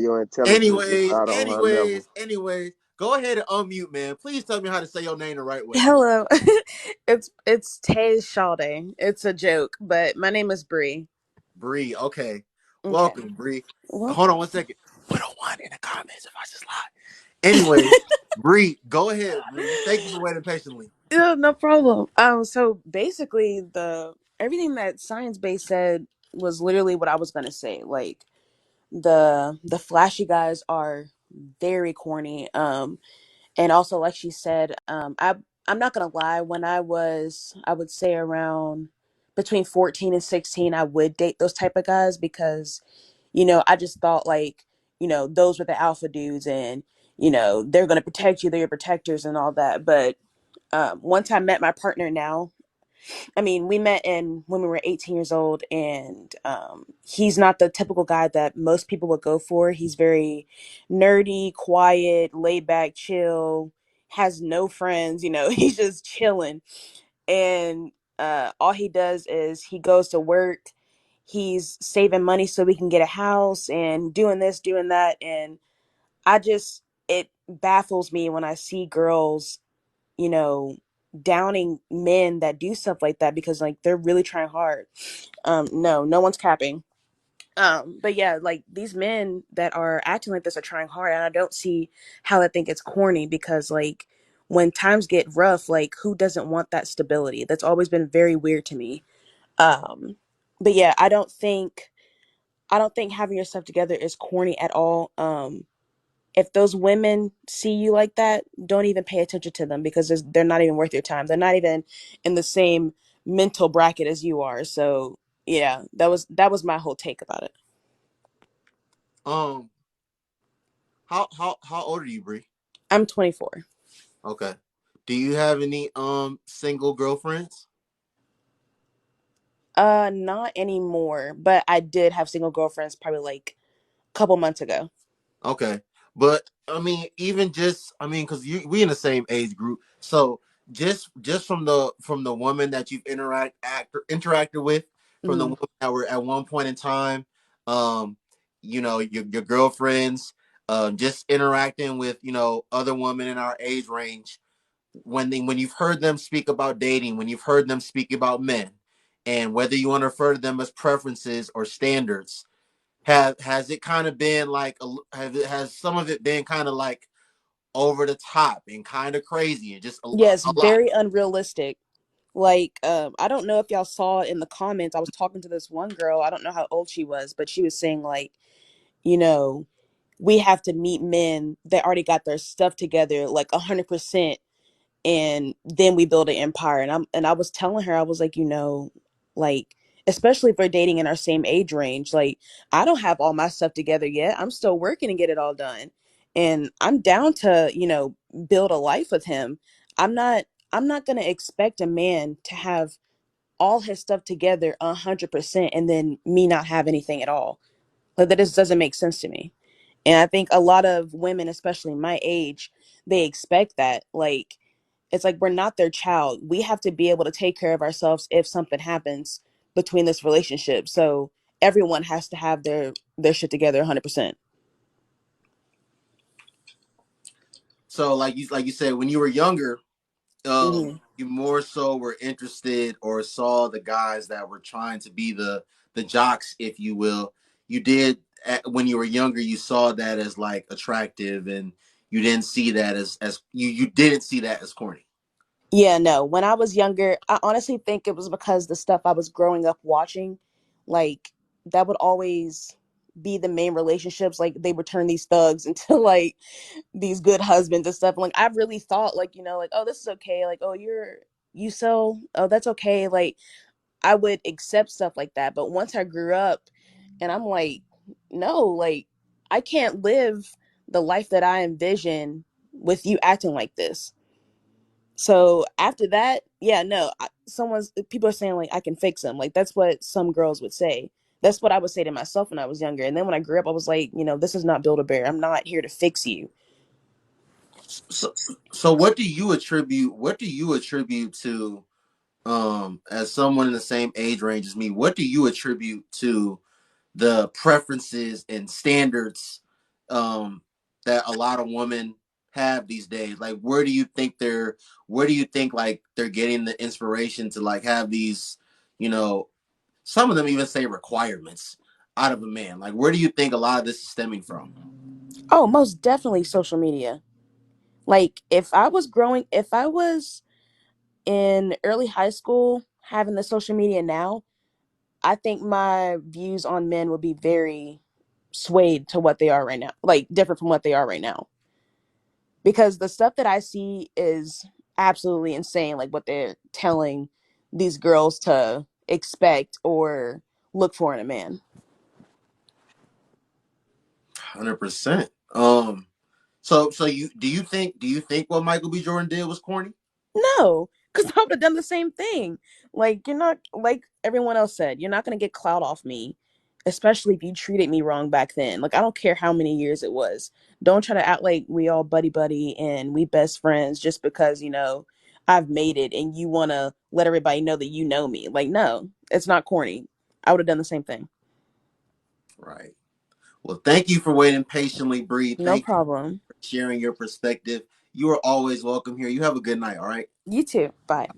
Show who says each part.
Speaker 1: Your intelligence is not on her level.
Speaker 2: Anyways, go ahead and unmute, man. Please tell me how to say your name the right way.
Speaker 3: Hello. it's Tay Sade. It's a joke, but my name is Bree.
Speaker 2: Bree, okay.
Speaker 3: Okay.
Speaker 2: Welcome, Bree. Hold on
Speaker 3: Welcome.
Speaker 2: 1 second. Put a one in the comments if I just lie. Anyways, Bree, go ahead, Bree. Thank you for waiting patiently.
Speaker 3: Yeah, no problem. So basically the everything that Science Base said was literally what I was gonna say. Like the flashy guys are very corny. And also like she said, I'm not gonna lie, when I would say around between 14 and 16, I would date those type of guys because I just thought like, those were the alpha dudes and, they're going to protect you, they're your protectors and all that. But once I met my partner now, I mean, we met in when we were 18 years old, and he's not the typical guy that most people would go for. He's very nerdy, quiet, laid back, chill, has no friends, he's just chilling. And all he does is he goes to work, he's saving money so we can get a house and doing this, doing that. And it baffles me when I see girls, you know, downing men that do stuff like that because like they're really trying hard. No, no one's capping. But yeah, like these men that are acting like this are trying hard, and I don't see how I think it's corny because like when times get rough, like who doesn't want that stability? That's always been very weird to me. Um, but yeah, I don't think having your stuff together is corny at all. If those women see you like that, don't even pay attention to them because they're not even worth your time. They're not even in the same mental bracket as you are. So yeah, that was my whole take about it.
Speaker 2: Um, how old are you, Bree?
Speaker 3: I'm 24.
Speaker 2: Okay. Do you have any single girlfriends?
Speaker 3: Not anymore, but I did have single girlfriends probably like a couple months ago.
Speaker 2: Okay, but I mean, even just I mean, because we in the same age group, so just from the woman that you've interacted with, from the
Speaker 3: Hmm.
Speaker 2: women that were at one point in time, um, your girlfriends, just interacting with other women in our age range. When you've heard them speak about dating, when you've heard them speak about men, and whether you want to refer to them as preferences or standards, have has it kind of been like has some of it been kind of like over the top and kind of crazy and just
Speaker 3: Yes,
Speaker 2: a lot?
Speaker 3: very unrealistic. Like, I don't know if y'all saw in the comments, I was talking to this one girl. I don't know how old she was, but she was saying like, you know, we have to meet men that already got their stuff together like 100%, and then we build an empire. And I was telling her, I was like, like, especially if we're dating in our same age range, like I don't have all my stuff together yet. I'm still working to get it all done, and I'm down to build a life with him. I'm not going to expect a man to have all his stuff together 100% and then me not have anything at all. Like that just doesn't make sense to me. And I think a lot of women, especially my age, they expect that. Like, it's like we're not their child. We have to be able to take care of ourselves if something happens between this relationship. So everyone has to have their shit together 100%.
Speaker 2: So like you said, when you were younger,
Speaker 3: Hmm.
Speaker 2: you more so were interested or saw the guys that were trying to be the jocks, if you will. You did when you were younger, you saw that as like attractive, and you didn't see that as you didn't see that as corny.
Speaker 3: Yeah, no. When I was younger, I honestly think it was because the stuff I was growing up watching, like that would always be the main relationships. Like they would turn these thugs into like these good husbands and stuff. Like I really thought like, like, oh, this is okay. Like, oh, you sell, oh, that's okay. Like I would accept stuff like that. But once I grew up and I'm like, no, like I can't live the life that I envision with you acting like this. So after that, yeah, no, people are saying like I can fix them. Like that's what some girls would say. That's what I would say to myself when I was younger. And then when I grew up, I was like, this is not Build a Bear. I'm not here to fix you.
Speaker 2: So, so what do you attribute to as someone in the same age range as me, what do you attribute to the preferences and standards that a lot of women have these days? Like, where do you think like they're getting the inspiration to like have these, you know, some of them even say requirements out of a man? Like, where do you think a lot of this is stemming from?
Speaker 3: Oh, most definitely social media. Like if I was in early high school having the social media now, I think my views on men would be very swayed to what they are right now, like different from what they are right now. Because the stuff that I see is absolutely insane, like what they're telling these girls to expect or look for in a man.
Speaker 2: 100%. So you do you think what Michael B. Jordan did was corny?
Speaker 3: No, because I would have done the same thing. Like, you're not, like everyone else said, you're not going to get clout off me, especially if you treated me wrong back then. Like, I don't care how many years it was. Don't try to act like we all buddy buddy and we best friends just because, I've made it and you want to let everybody know that you know me. Like, no, it's not corny. I would have done the same thing.
Speaker 2: Right. Well, thank you for waiting patiently, Bree.
Speaker 3: No
Speaker 2: Thank you
Speaker 3: problem.
Speaker 2: for sharing your perspective. You are always welcome here. You have a good night, all right?
Speaker 3: You too. Bye.